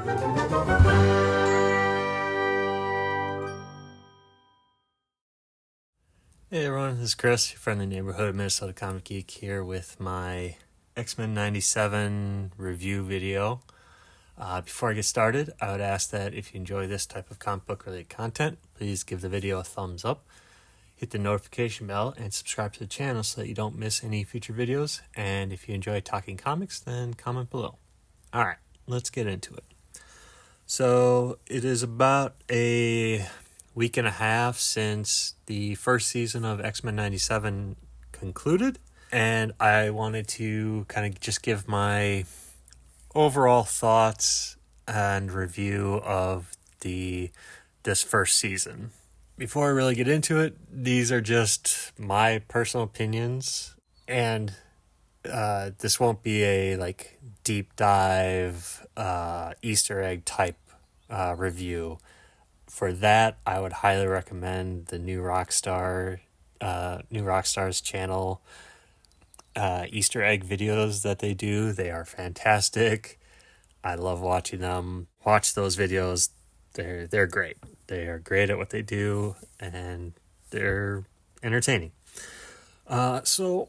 Hey everyone, this is Chris, your friendly neighborhood Minnesota comic geek here with my X-Men 97 review video. Before I get started, I would ask that if you enjoy this type of comic book related content, please give the video a thumbs up, hit the notification bell, and subscribe to the channel so that you don't miss any future videos. And if you enjoy talking comics, then comment below. Alright, let's get into it. So it is about a week and a half since the first season of X-Men 97 concluded, and I wanted to kind of just give my overall thoughts and review of this first season. Before I really get into it, these are just my personal opinions, and this won't be a deep dive Easter egg type review. For that, I would highly recommend the New Rockstar's channel Easter egg videos that they do. They are fantastic. I love watching them. Watch those videos. They're great. They are great at what they do, and they're entertaining. So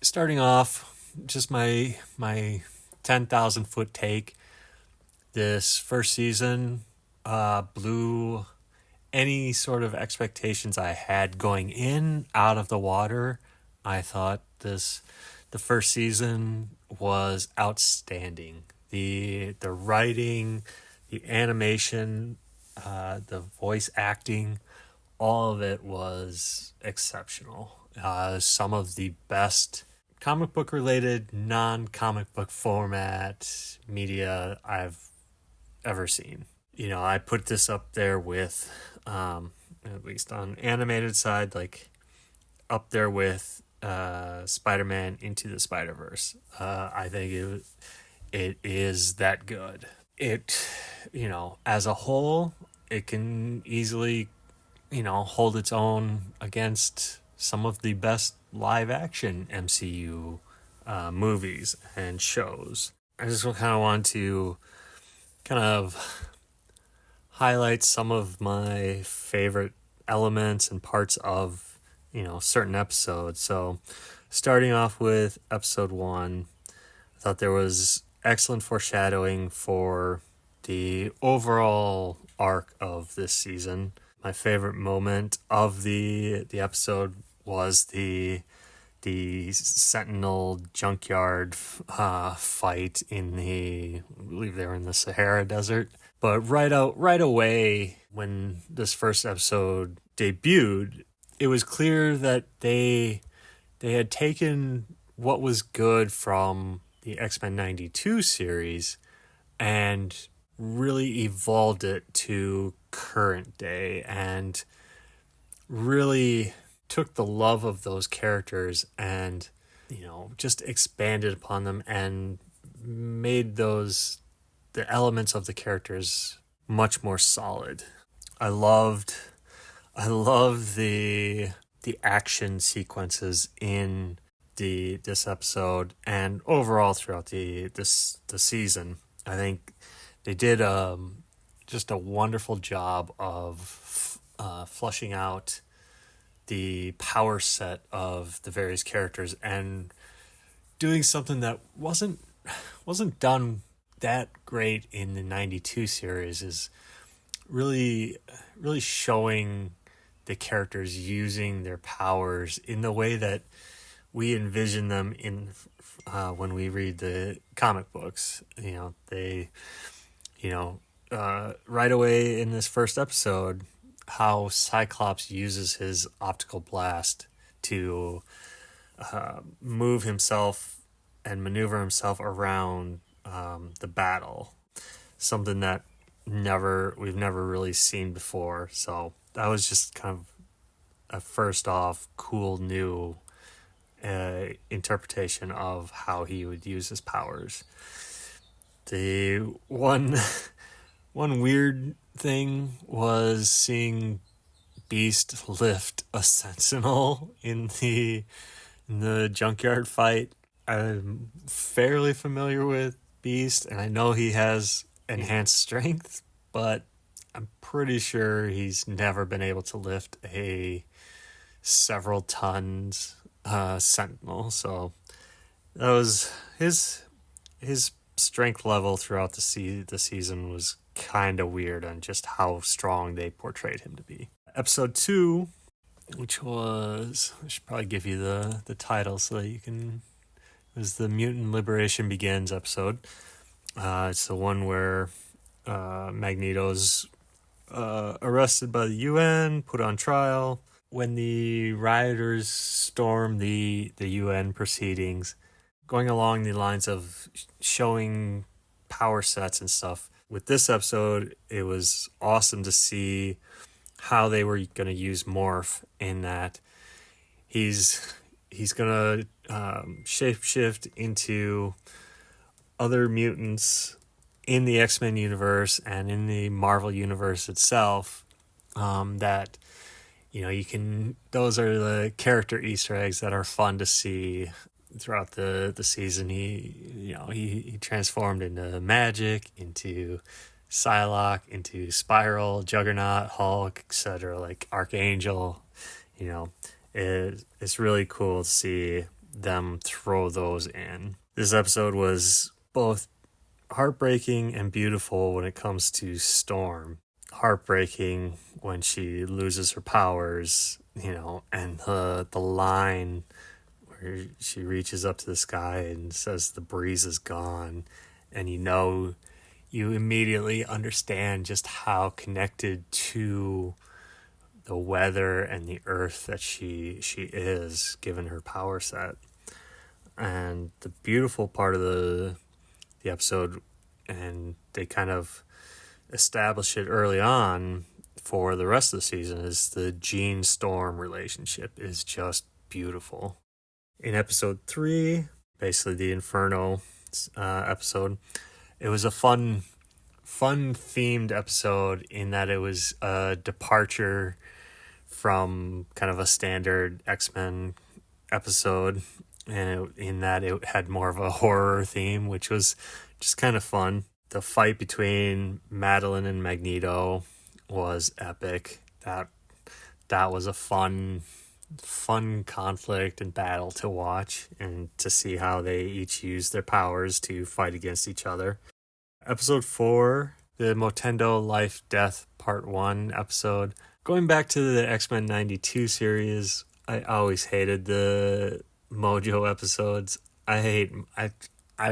starting off, just my 10,000 foot take. This first season blew any sort of expectations I had going in out of the water. I thought the first season was outstanding. The writing, the animation, the voice acting, all of it was exceptional. Some of the best comic book related, non-comic book format media I've ever seen. You know, I put this up there with, at least on animated side, up there with Spider-Man Into the Spider-Verse. I think it is that good. It, as a whole, it can easily, hold its own against some of the best live-action MCU movies and shows. I just kind of want to highlight some of my favorite elements and parts of, certain episodes. So starting off with episode 1, I thought there was excellent foreshadowing for the overall arc of this season. My favorite moment of the episode was the Sentinel junkyard fight I believe they were in the Sahara Desert. But right away, when this first episode debuted, it was clear that they had taken what was good from the X-Men 92 series and really evolved it to current day, and really took the love of those characters and, just expanded upon them and made the elements of the characters much more solid. I loved the action sequences in this episode and overall throughout the season. I think they did just a wonderful job of fleshing out the power set of the various characters and doing something that wasn't done that great in the 92 series, is really showing the characters using their powers in the way that we envision them in when we read the comic books. They right away in this first episode, how Cyclops uses his optical blast to move himself and maneuver himself around the battle, something that we've never really seen before. So that was just kind of a first off cool new interpretation of how he would use his powers. The one weird thing was seeing Beast lift a Sentinel in the junkyard fight. I'm fairly familiar with Beast, and I know he has enhanced strength, but I'm pretty sure he's never been able to lift a several tons sentinel. So that was his strength level throughout the season was kind of weird on just how strong they portrayed him to be. Episode 2, which was, I should probably give you the title so that you can, it was the Mutant Liberation Begins episode. It's the one where Magneto's arrested by the UN, put on trial. When the rioters storm the UN proceedings, going along the lines of showing power sets and stuff. With this episode, it was awesome to see how they were going to use Morph, in that he's going to shapeshift into other mutants in the X-Men universe and in the Marvel universe itself. That, you can, those are the character Easter eggs that are fun to see throughout the season. He transformed into Magic, into Psylocke, into Spiral, Juggernaut, Hulk, etc., like Archangel. It's really cool to see them throw those in. This episode was both heartbreaking and beautiful when it comes to Storm. Heartbreaking when she loses her powers, and the line where she reaches up to the sky and says the breeze is gone, and you immediately understand just how connected to the weather and the earth that she is, given her power set. And the beautiful part of the episode, and they kind of establish it early on for the rest of the season, is the Jean Storm relationship is just beautiful. In episode 3, basically the Inferno episode, it was a fun themed episode in that it was a departure from kind of a standard X-Men episode, and in that it had more of a horror theme, which was just kind of fun. The fight between Madeline and Magneto was epic. That was a fun conflict and battle to watch, and to see how they each use their powers to fight against each other. Episode 4, the Motendo Life Death Part 1 episode. Going back to the X-Men 92 series, I always hated the Mojo episodes. I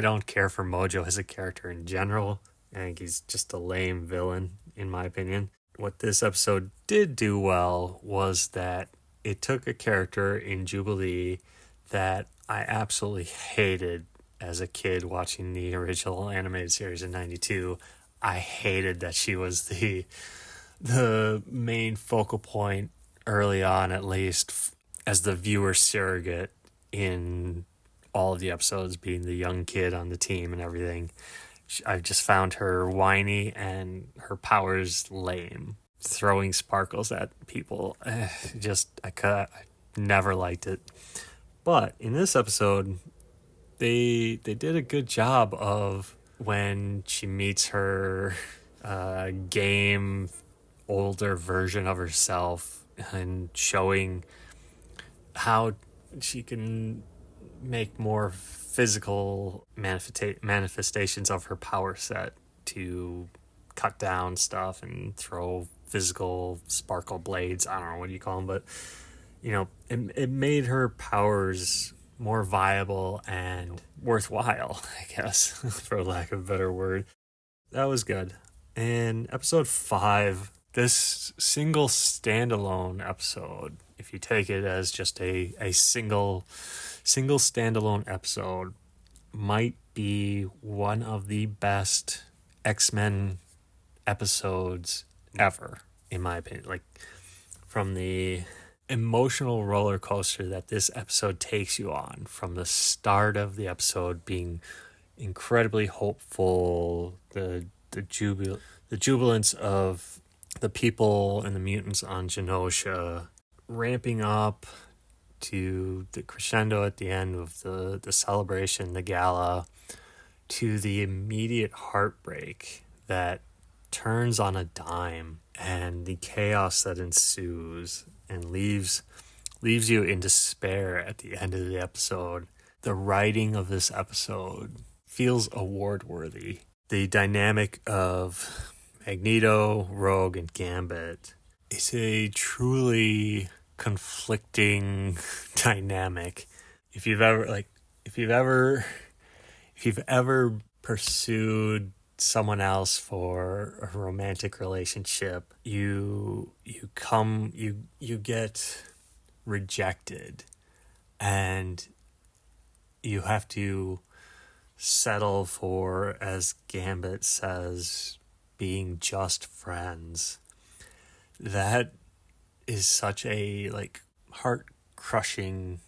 don't care for Mojo as a character in general. I think he's just a lame villain, in my opinion. What this episode did do well was that it took a character in Jubilee that I absolutely hated as a kid watching the original animated series in 92. I hated that she was the main focal point early on, at least, as the viewer surrogate in all of the episodes, being the young kid on the team and everything. I just found her whiny and her powers lame. Throwing sparkles at people, I never liked it. But in this episode, they did a good job of, when she meets her game older version of herself, and showing how she can make more physical manifestations of her power set to cut down stuff and throw physical sparkle blades. I don't know what you call them, but it made her powers more viable and worthwhile, I guess, for lack of a better word. That was good. And episode 5, this single standalone episode, if you take it as just a single standalone episode, might be one of the best X-Men episodes ever, in my opinion. Like, from the emotional roller coaster that this episode takes you on, from the start of the episode being incredibly hopeful, the jubilance of the people and the mutants on Genosha, ramping up to the crescendo at the end of the celebration, the gala, to the immediate heartbreak that turns on a dime, and the chaos that ensues and leaves you in despair at the end of the episode. The writing of this episode feels award worthy. The dynamic of Magneto, Rogue, and Gambit is a truly conflicting dynamic. If you've ever pursued someone else for a romantic relationship, you get rejected, and you have to settle for, as Gambit says, being just friends. That is such a heart crushing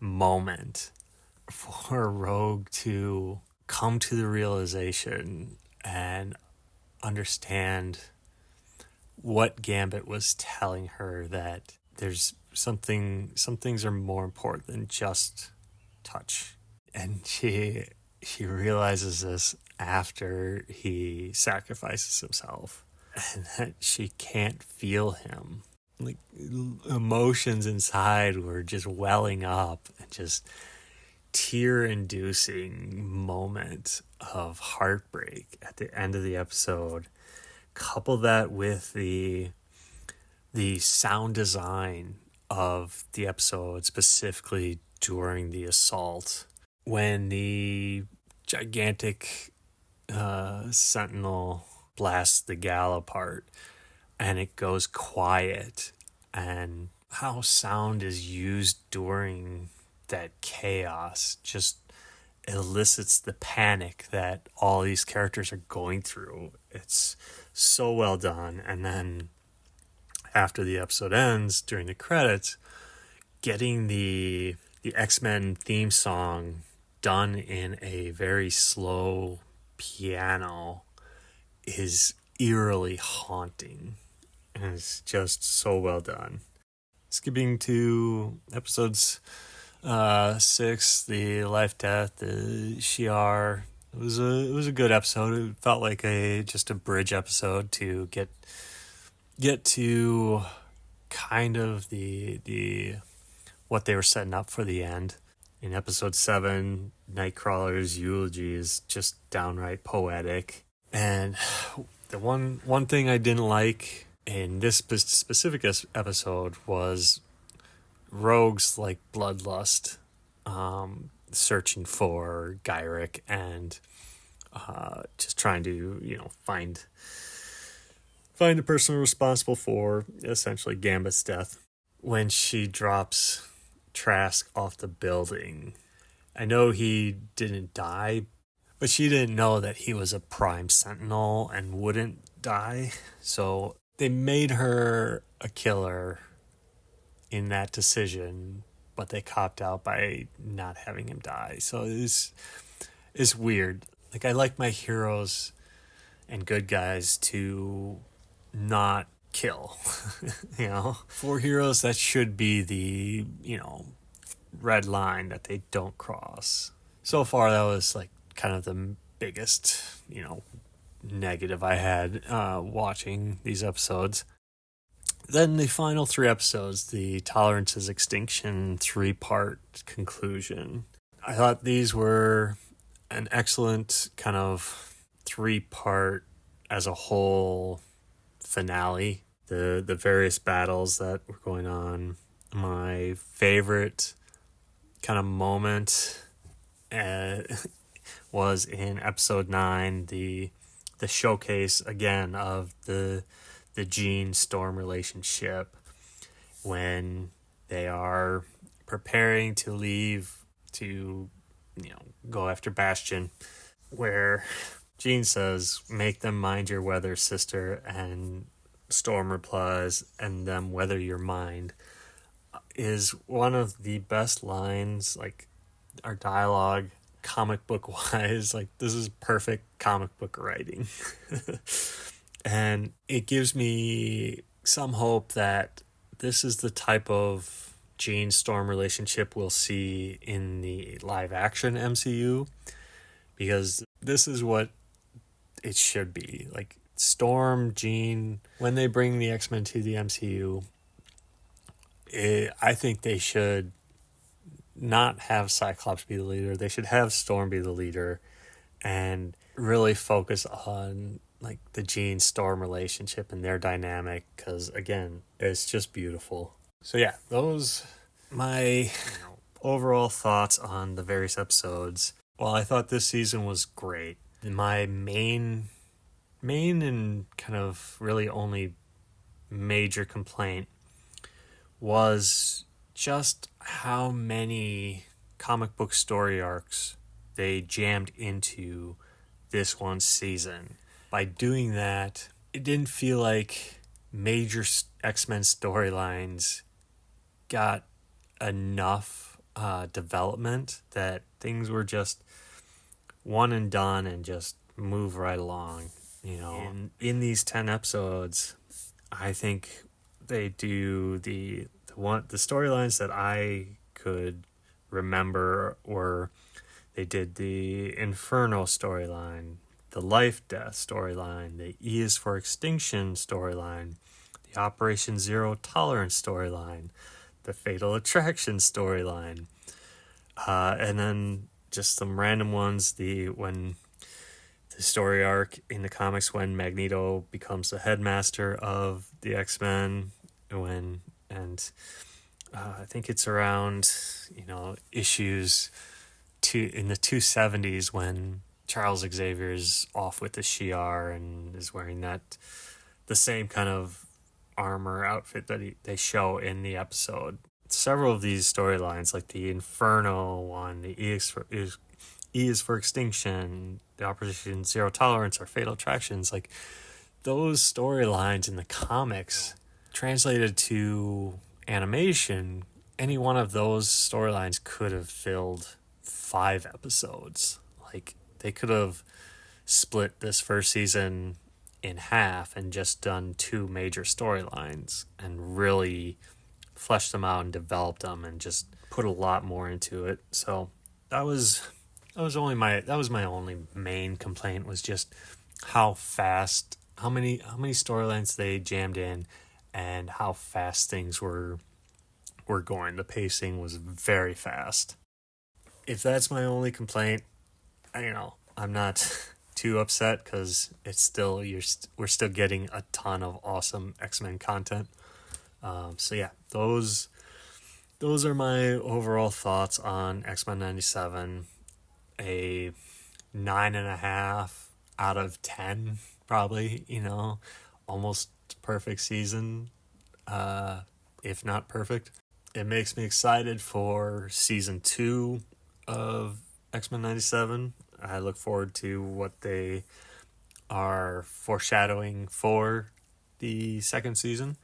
moment for Rogue to come to the realization and understand what Gambit was telling her, that there's some things are more important than just touch. And she realizes this after he sacrifices himself, and that she can't feel him. Emotions inside were just welling up, and just tear-inducing moment of heartbreak at the end of the episode. Couple that with the sound design of the episode, specifically during the assault, when the gigantic sentinel blasts the gal apart and it goes quiet, and how sound is used during that chaos just elicits the panic that all these characters are going through. It's so well done. And then after the episode ends, during the credits, getting the X-Men theme song done in a very slow piano is eerily haunting, and it's just so well done. Skipping to episodes 6, the Life Death, the Shi'ar. It was a good episode. It felt like just a bridge episode to get to kind of the what they were setting up for the end. In episode 7, Nightcrawler's eulogy is just downright poetic. And the one thing I didn't like in this specific episode was Rogue's bloodlust, searching for Gyrick, and just trying to find the person responsible for essentially Gambit's death. When she drops Trask off the building, I know he didn't die, but she didn't know that he was a Prime Sentinel and wouldn't die. So they made her a killer in that decision, but they copped out by not having him die. So it's weird. I like my heroes and good guys to not kill. For heroes, that should be the red line that they don't cross. So far, that was kind of the biggest negative I had watching these episodes. Then the final 3 episodes, the Tolerance is Extinction 3-part conclusion. I thought these were an excellent kind of 3-part as a whole finale. The various battles that were going on. My favorite kind of moment was in episode 9, the showcase again of the Jean Storm relationship, when they are preparing to leave to go after Bastion, where Jean says, "Make them mind your weather, sister," and Storm replies, "And them weather your mind," is one of the best lines, our dialogue, comic book wise. This is perfect comic book writing. And it gives me some hope that this is the type of Jean Storm relationship we'll see in the live action MCU, because this is what it should be. Like Storm, Jean, when they bring the X-Men to the MCU, I think they should not have Cyclops be the leader. They should have Storm be the leader and really focus on like the Jean Storm relationship and their dynamic, because again, it's just beautiful. So yeah, those my overall thoughts on the various episodes. Well, I thought this season was great. My main and kind of really only major complaint was just how many comic book story arcs they jammed into this one season. By doing that, it didn't feel like major X-Men storylines got enough development, that things were just one and done and just move right along. In these 10 episodes, I think they do the storylines that I could remember were, they did the Inferno storyline, the Life Death storyline, the E is for Extinction storyline, the Operation Zero Tolerance storyline, the Fatal Attraction storyline, and then just some random ones, when the story arc in the comics when Magneto becomes the headmaster of the X-Men, I think it's around issues in the 270s when Charles Xavier's off with the Shi'ar and is wearing the same kind of armor outfit that they show in the episode. Several of these storylines, like the Inferno one, the E is for Extinction, the Operation Zero Tolerance, or Fatal Attractions, like those storylines in the comics translated to animation, any one of those storylines could have filled 5 episodes. Like they could have split this first season in half and just done 2 major storylines and really fleshed them out and developed them and just put a lot more into it. So that was my only main complaint, was just how many storylines they jammed in and how fast things were going. The pacing was very fast. If that's my only complaint, I'm not too upset, because it's still we're still getting a ton of awesome X-Men content. So yeah, those are my overall thoughts on X-Men 97. A 9.5 out of 10, probably. Almost perfect season, if not perfect. It makes me excited for season 2 of X-Men 97. I look forward to what they are foreshadowing for the second season.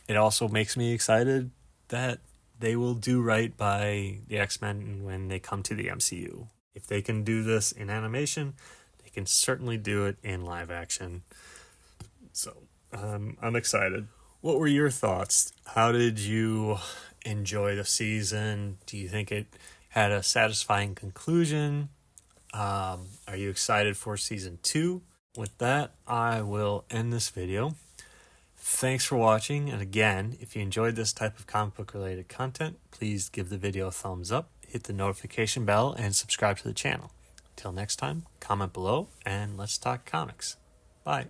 It also makes me excited that they will do right by the X-Men when they come to the MCU. If they can do this in animation, they can certainly do it in live action. So I'm excited. What were your thoughts? How did you enjoy the season? Do you think it had a satisfying conclusion? Are you excited for season 2? With that, I will end this video. Thanks for watching, and again, if you enjoyed this type of comic book related content, please give the video a thumbs up, hit the notification bell, and subscribe to the channel. Till next time, comment below, and let's talk comics. Bye.